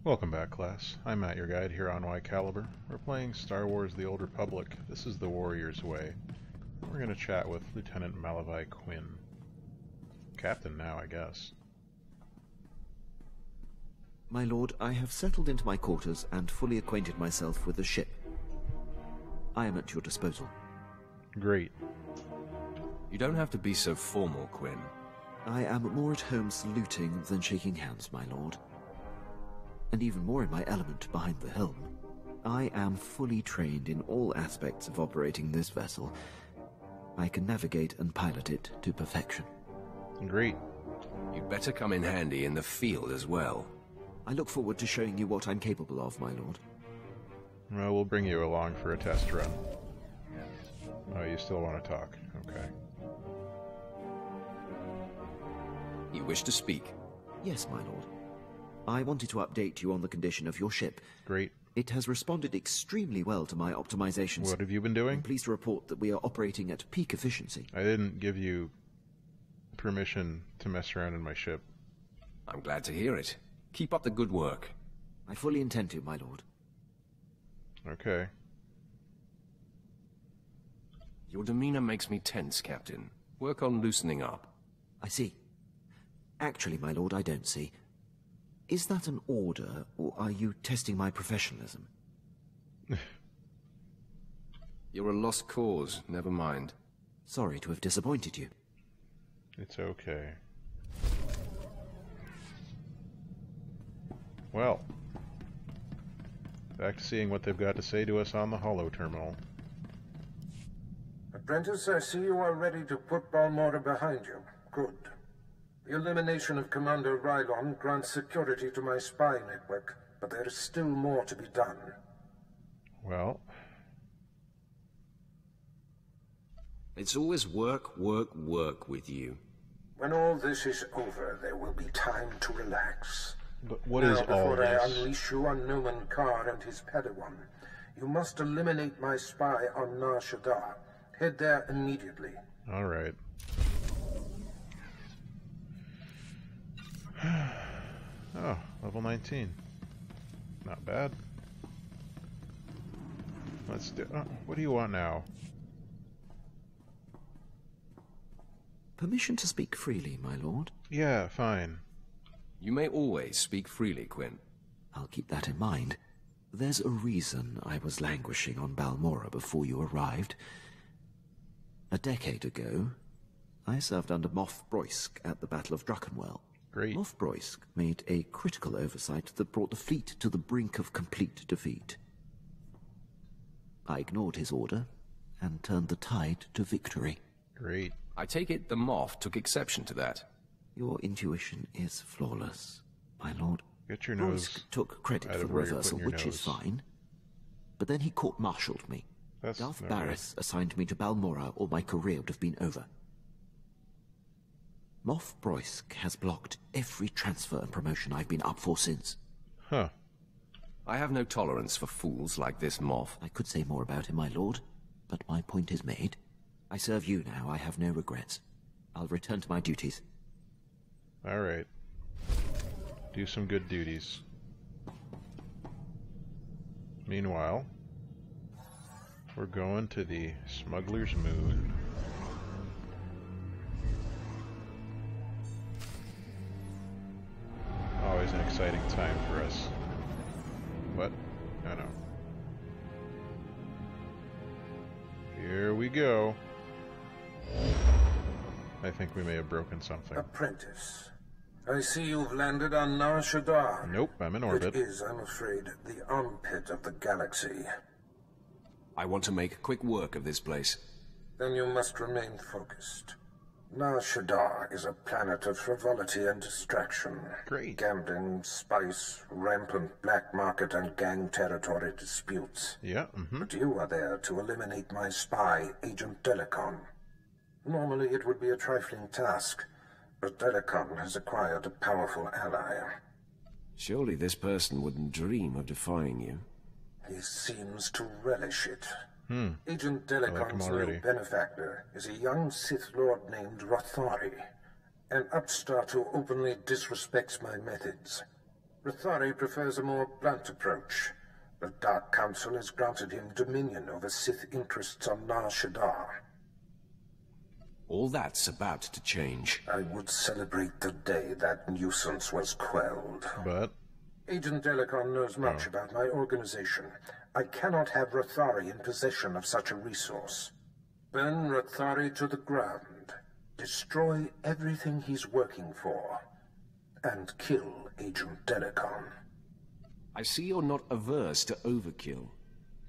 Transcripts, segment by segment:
Welcome back, class. I'm Matt, your guide here on Y Caliber. We're playing Star Wars The Old Republic. This is the Warrior's Way. We're going to chat with Lieutenant Malavai Quinn. Captain now, I guess. My lord, I have settled into my quarters and fully acquainted myself with the ship. I am at your disposal. Great. You don't have to be so formal, Quinn. I am more at home saluting than shaking hands, my lord. And even more in my element behind the helm. I am fully trained in all aspects of operating this vessel. I can navigate and pilot it to perfection. Great. You'd better come in handy in the field as well. I look forward to showing you what I'm capable of, my lord. Well, we'll bring you along for a test run. Oh, you still want to talk? Okay. You wish to speak? Yes, my lord. I wanted to update you on the condition of your ship. Great. It has responded extremely well to my optimizations. What have you been doing? I'm pleased to report that we are operating at peak efficiency. I didn't give you permission to mess around in my ship. I'm glad to hear it. Keep up the good work. I fully intend to, my lord. Okay. Your demeanor makes me tense, Captain. Work on loosening up. I see. Actually, my lord, I don't see. Is that an order, or are you testing my professionalism? You're a lost cause, never mind. Sorry to have disappointed you. It's okay. Well, back to seeing what they've got to say to us on the holo terminal. Apprentice, I see you are ready to put Balmorra behind you. Good. The elimination of Commander Rylon grants security to my spy network, but there is still more to be done. Well... It's always work, work, work with you. When all this is over, there will be time to relax. But what now, is all before this? I unleash you on Noman Carr and his Padawan, you must eliminate my spy on Nar Shaddaa. Head there immediately. All right. Oh, level 19. Not bad. Let's do... Oh, what do you want now? Permission to speak freely, my lord? Yeah, fine. You may always speak freely, Quinn. I'll keep that in mind. There's a reason I was languishing on Balmorra before you arrived. A decade ago, I served under Moff Broysk at the Battle of Druckenwell. Great. Moff Broysk made a critical oversight that brought the fleet to the brink of complete defeat. I ignored his order and turned the tide to victory. Great. I take it the Moff took exception to that. Your intuition is flawless, my lord. Get your nose Broysk took credit out for of the where you're reversal, putting your which is nose. fine. But then he court-martialed me. That's Darth not right. Barris assigned me to Balmorra, or my career would have been over. Moff Broysk has blocked every transfer and promotion I've been up for since. Huh. I have no tolerance for fools like this Moff. I could say more about him, my lord, but my point is made. I serve you now, I have no regrets. I'll return to my duties. All right. Do some good duties. Meanwhile, we're going to the Smuggler's Moon. Always an exciting time for us. What? Oh no. Here we go. I think we may have broken something. Apprentice, I see you've landed on Nar Shaddaa. Nope, I'm in orbit. It is, I'm afraid, the armpit of the galaxy. I want to make quick work of this place. Then you must remain focused. Nar Shaddaa is a planet of frivolity and distraction. Great. Gambling, spice, rampant black market, and gang territory disputes. Yeah, But you are there to eliminate my spy, Agent Delicon. Normally it would be a trifling task, but Delicon has acquired a powerful ally. Surely this person wouldn't dream of defying you. He seems to relish it. Agent like him Delicon's already. new benefactor is a young Sith Lord named Rothari, an upstart who openly disrespects my methods. Rathari prefers a more blunt approach. The Dark Council has granted him dominion over Sith interests on Nar Shaddaa. All that's about to change. I would celebrate the day that nuisance was quelled. But Agent Delicon knows much about my organization. I cannot have Rathari in possession of such a resource. Burn Rathari to the ground. Destroy everything he's working for. And kill Agent Delicon. I see you're not averse to overkill.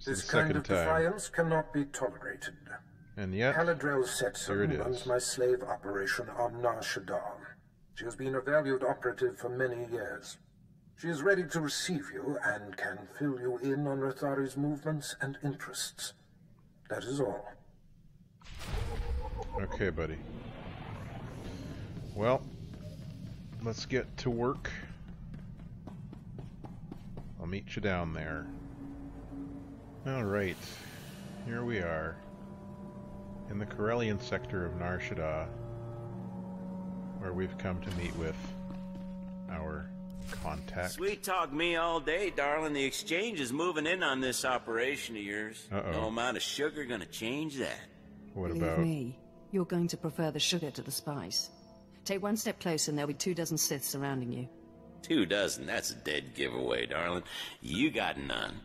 This kind of defiance cannot be tolerated. And yet, Haladrel here it Setson is. runs my slave operation on Nar Shaddaa. She has been a valued operative for many years. She is ready to receive you and can fill you in on Rathari's movements and interests. That is all. Okay, buddy. Well, let's get to work. I'll meet you down there. Alright, here we are. In the Corellian sector of Nar Shaddaa, where we've come to meet with our contact. Sweet talk me all day, darling. The exchange is moving in on this operation of yours. No amount of sugar gonna change that. What Believe about... me, you're going to prefer the sugar to the spice. Take one step closer and there'll be 24 Siths surrounding you. 24, that's a dead giveaway, darling. You got none.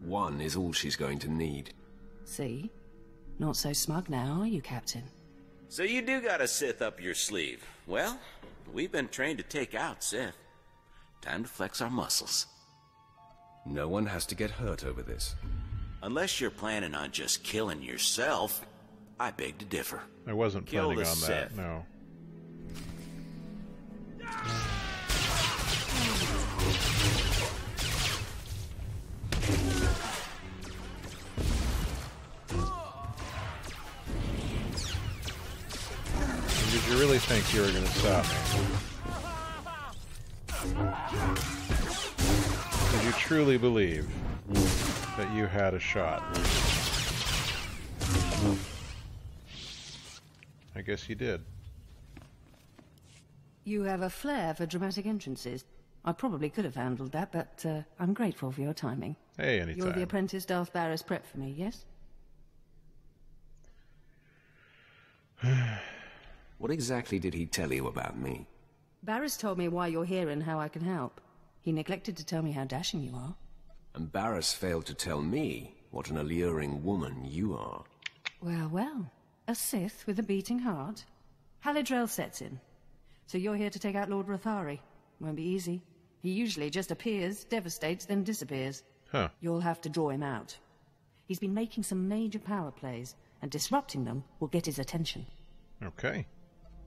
One is all she's going to need. See? Not so smug now, are you, Captain? So you do got a Sith up your sleeve. Well, we've been trained to take out Sith. Time to flex our muscles. No one has to get hurt over this. Unless you're planning on just killing yourself, I beg to differ. I wasn't Kill planning the on that, Sith. no. Did you really think you were going to stop me? Did you truly believe that you had a shot? I guess you did. You have a flair for dramatic entrances. I probably could have handled that, but I'm grateful for your timing. Hey, anytime. You're the apprentice Darth Barris prepped for me, yes? What exactly did he tell you about me? Barris told me why you're here and how I can help. He neglected to tell me how dashing you are. And Barris failed to tell me what an alluring woman you are. Well, well. A Sith with a beating heart? Haladrel sets in. So you're here to take out Lord Rathari. Won't be easy. He usually just appears, devastates, then disappears. Huh. You'll have to draw him out. He's been making some major power plays, and disrupting them will get his attention. Okay.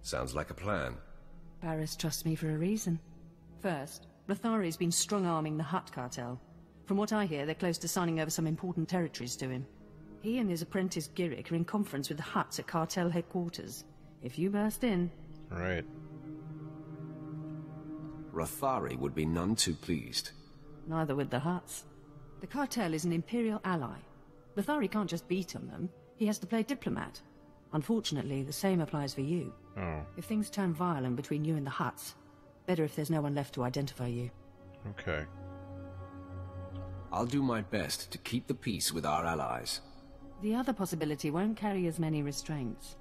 Sounds like a plan. Barris trusts me for a reason. First, Rathari's been strong-arming the Hutt cartel. From what I hear, they're close to signing over some important territories to him. He and his apprentice Giric are in conference with the Hutts at cartel headquarters. If you burst in... Right. Rathari would be none too pleased. Neither would the Hutts. The cartel is an Imperial ally. Rathari can't just beat on them. He has to play diplomat. Unfortunately, the same applies for you. Oh, If things turn violent between you and the Hutts, better if there's no one left to identify you. okay. I'll do my best to keep the peace with our allies. The other possibility won't carry as many restraints.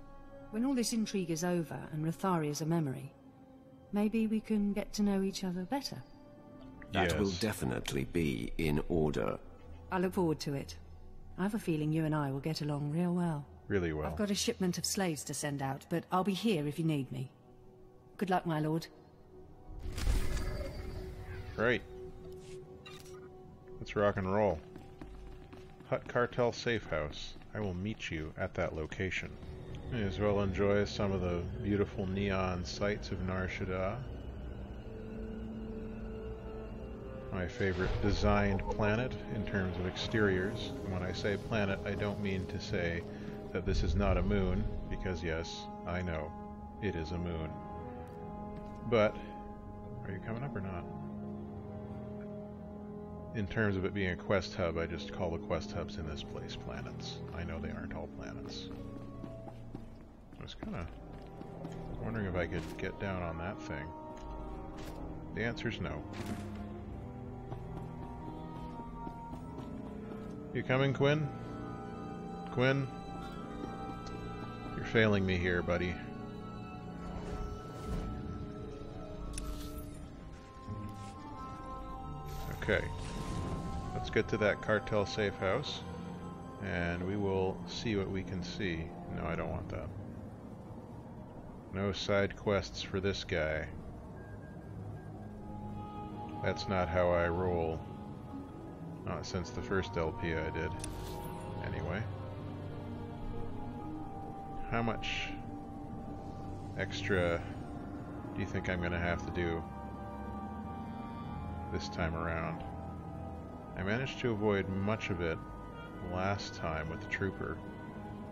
When all this intrigue is over and Rathari is a memory, maybe we can get to know each other better. That will Yes. definitely be in order. I look forward to it. I have a feeling you and I will get along real well. Really well. I've got a shipment of slaves to send out, but I'll be here if you need me. Good luck, my lord. Right. Let's rock and roll. Hutt Cartel Safe House. I will meet you at that location. May as well enjoy some of the beautiful neon sights of Nar Shaddaa. My favorite designed planet in terms of exteriors. And when I say planet, I don't mean to say that this is not a moon, because yes, I know, it is a moon. But, are you coming up or not? In terms of it being a quest hub, I just call the quest hubs in this place planets. I know they aren't all planets. I was kind of wondering if I could get down on that thing. The answer's no. You coming, Quinn? Quinn? You're failing me here, buddy. Okay. Let's get to that cartel safe house, and we will see what we can see. No, I don't want that. No side quests for this guy. That's not how I roll. Not since the first LP I did. Anyway. How much extra do you think I'm going to have to do this time around? I managed to avoid much of it last time with the trooper,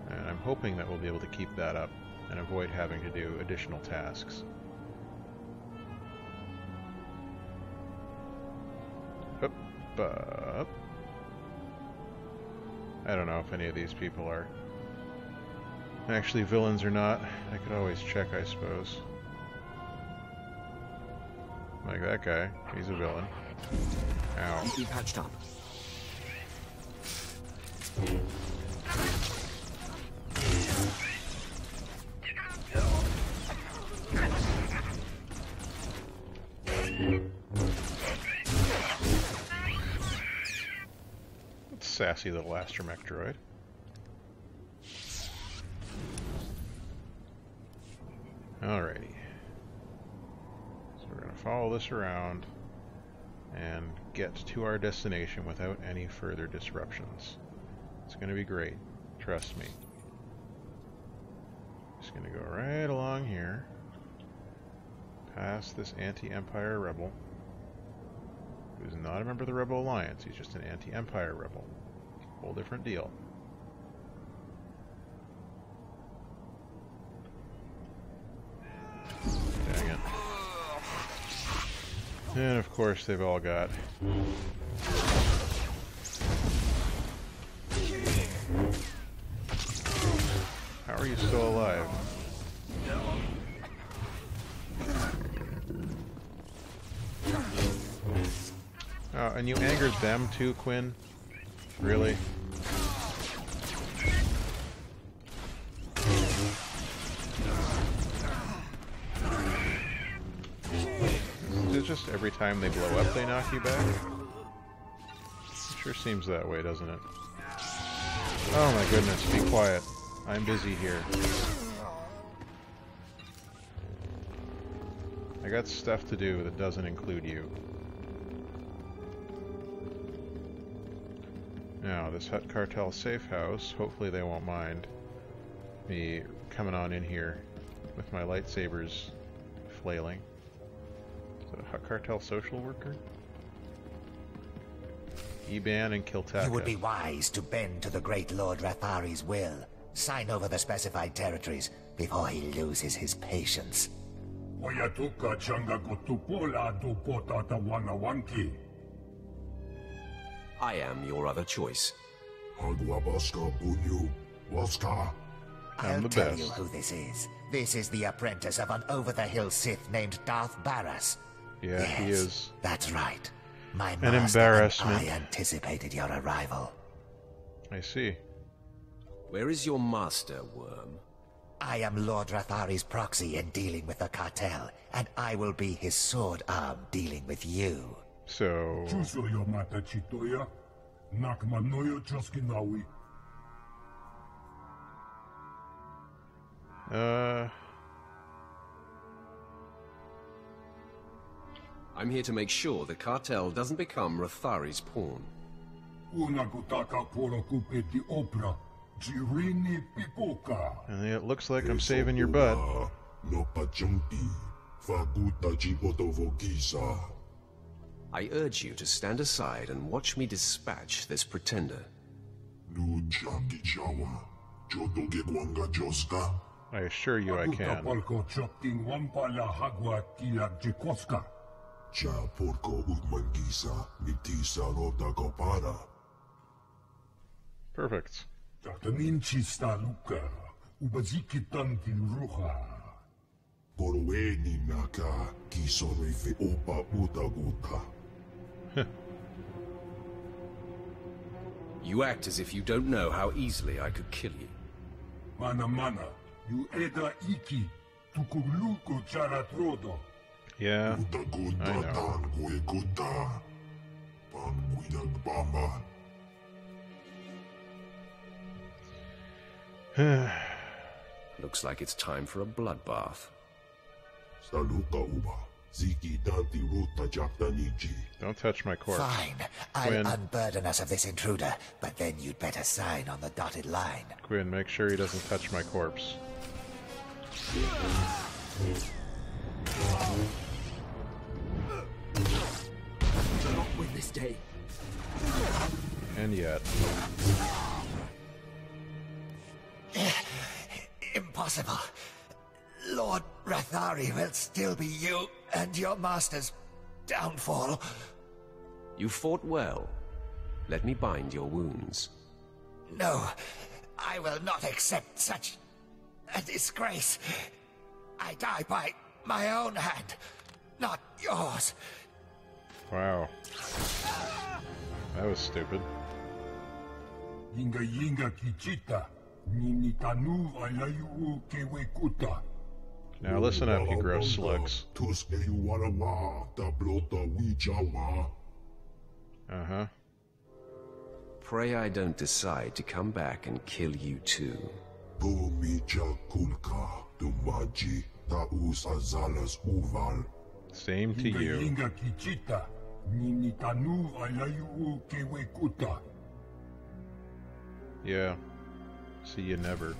and I'm hoping that we'll be able to keep that up and avoid having to do additional tasks. Up. I don't know if any of these people are actually villains or not. I could always check, I suppose. Like that guy, he's a villain. Ow. Be patched up. Sassy little astromech droid. Alrighty. So we're going to follow this around and get to our destination without any further disruptions. It's going to be great. Trust me. Just going to go right along here, past this anti-Empire rebel, who's not a member of the Rebel Alliance. He's just an anti-Empire rebel. Whole different deal. Dang it. And of course they've all got how are you still alive? Oh, and you angered them too, Quinn? Really? Is it just every time they blow up they knock you back? It sure seems that way, doesn't it? Oh my goodness, be quiet. I'm busy here. I got stuff to do that doesn't include you. Now, this Hutt Cartel safe house, hopefully they won't mind me coming on in here with my lightsabers flailing. Is that a Hutt Cartel social worker? Eban and Kiltaka. You would be wise to bend to the great Lord Rathari's will. Sign over the specified territories before he loses his patience. I am your other choice. I'll the tell best. you who this is. This is the apprentice of an over-the-hill Sith named Darth Barras. Yeah, yes, he is. That's right. My An master embarrassment. and I anticipated your arrival. I see. Where is your master, Worm? I am Lord Rathari's proxy in dealing with the cartel, and I will be his sword arm dealing with you. So... I'm here to make sure the cartel doesn't become Rathari's pawn. And it looks like I'm saving your butt. I urge you to stand aside and watch me dispatch this pretender. I assure you I can. Perfect. You act as if you don't know how easily I could kill you. Mana mana, you eda iki, tukuluko charatrodo. Yeah, I know. Looks like it's time for a bloodbath. Don't touch my corpse. Fine. Quinn. I'll unburden us of this intruder, but then you'd better sign on the dotted line. Quinn, make sure he doesn't touch my corpse. Not win this day. And yet. Impossible. Lord Rathari will still be you and your master's downfall. You fought well. Let me bind your wounds. No, I will not accept such a disgrace. I die by my own hand, not yours. Wow. That was stupid. Yinga yinga kichita, nini tanu alayu kewekuta. Now listen up, you gross slugs. Uh-huh. Pray I don't decide to come back and kill you too. Same to you. Yinga kichita, nini tanu alayu kewekuta. Yeah. See you never.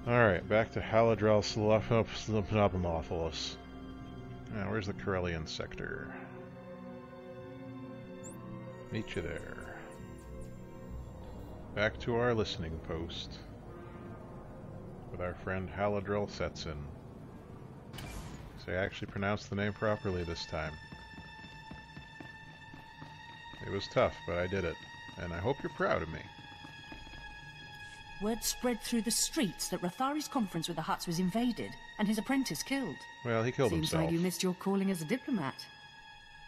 Alright, back to Haladrel Awfulis. Now, where's the Corellian sector? Meet you there. Back to our listening post with our friend Haladrel Setsin. So I actually pronounced the name properly this time. It was tough, but I did it. And I hope you're proud of me. Word spread through the streets that Rathari's conference with the Hutts was invaded, and his apprentice killed. Well, he killed Seems himself. like you missed your calling as a diplomat.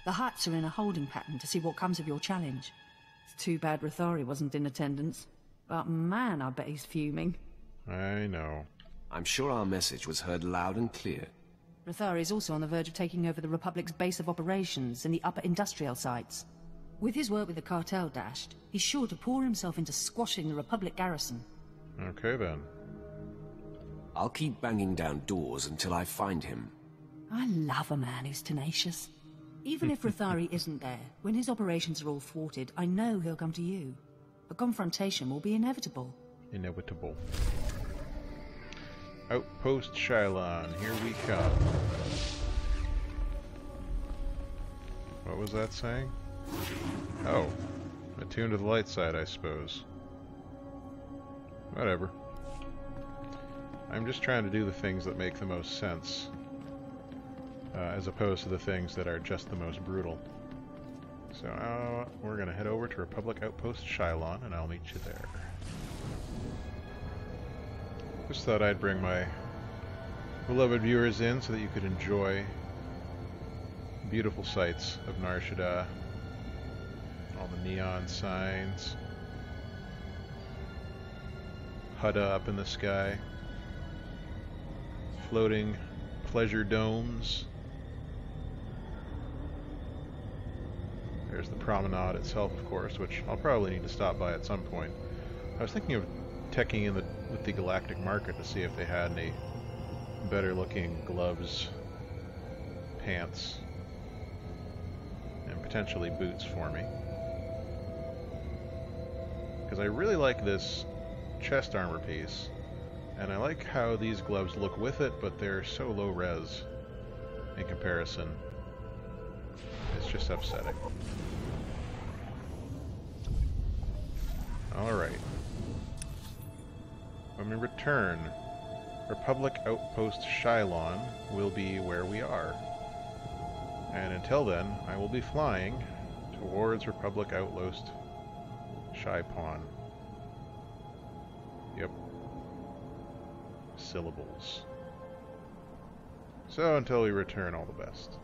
The Hutts are in a holding pattern to see what comes of your challenge. It's too bad Rathari wasn't in attendance. But man, I bet he's fuming. I know. I'm sure our message was heard loud and clear. Rathari is also on the verge of taking over the Republic's base of operations in the upper industrial sites. With his work with the cartel dashed, he's sure to pour himself into squashing the Republic garrison. Okay then. I'll keep banging down doors until I find him. I love a man who's tenacious. Even if Rathari isn't there, when his operations are all thwarted, I know he'll come to you. A confrontation will be inevitable. Inevitable. Outpost Shylon, here we come. What was that saying? Oh, attuned to the light side, I suppose. Whatever. I'm just trying to do the things that make the most sense, as opposed to the things that are just the most brutal. So we're going to head over to Republic Outpost Shylon, and I'll meet you there. Just thought I'd bring my beloved viewers in so that you could enjoy beautiful sights of Nar Shaddaa. All the neon signs. Hutta up in the sky. Floating pleasure domes. There's the promenade itself, of course, which I'll probably need to stop by at some point. I was thinking of teching in with the Galactic Market to see if they had any better looking gloves, pants, and potentially boots for me. Because I really like this chest armor piece, and I like how these gloves look with it, but they're so low res in comparison. It's just upsetting. Alright. When we return, Republic Outpost Shylon will be where we are. And until then, I will be flying towards Republic Outpost Shypon. Yep. syllables. So until we return, all the best.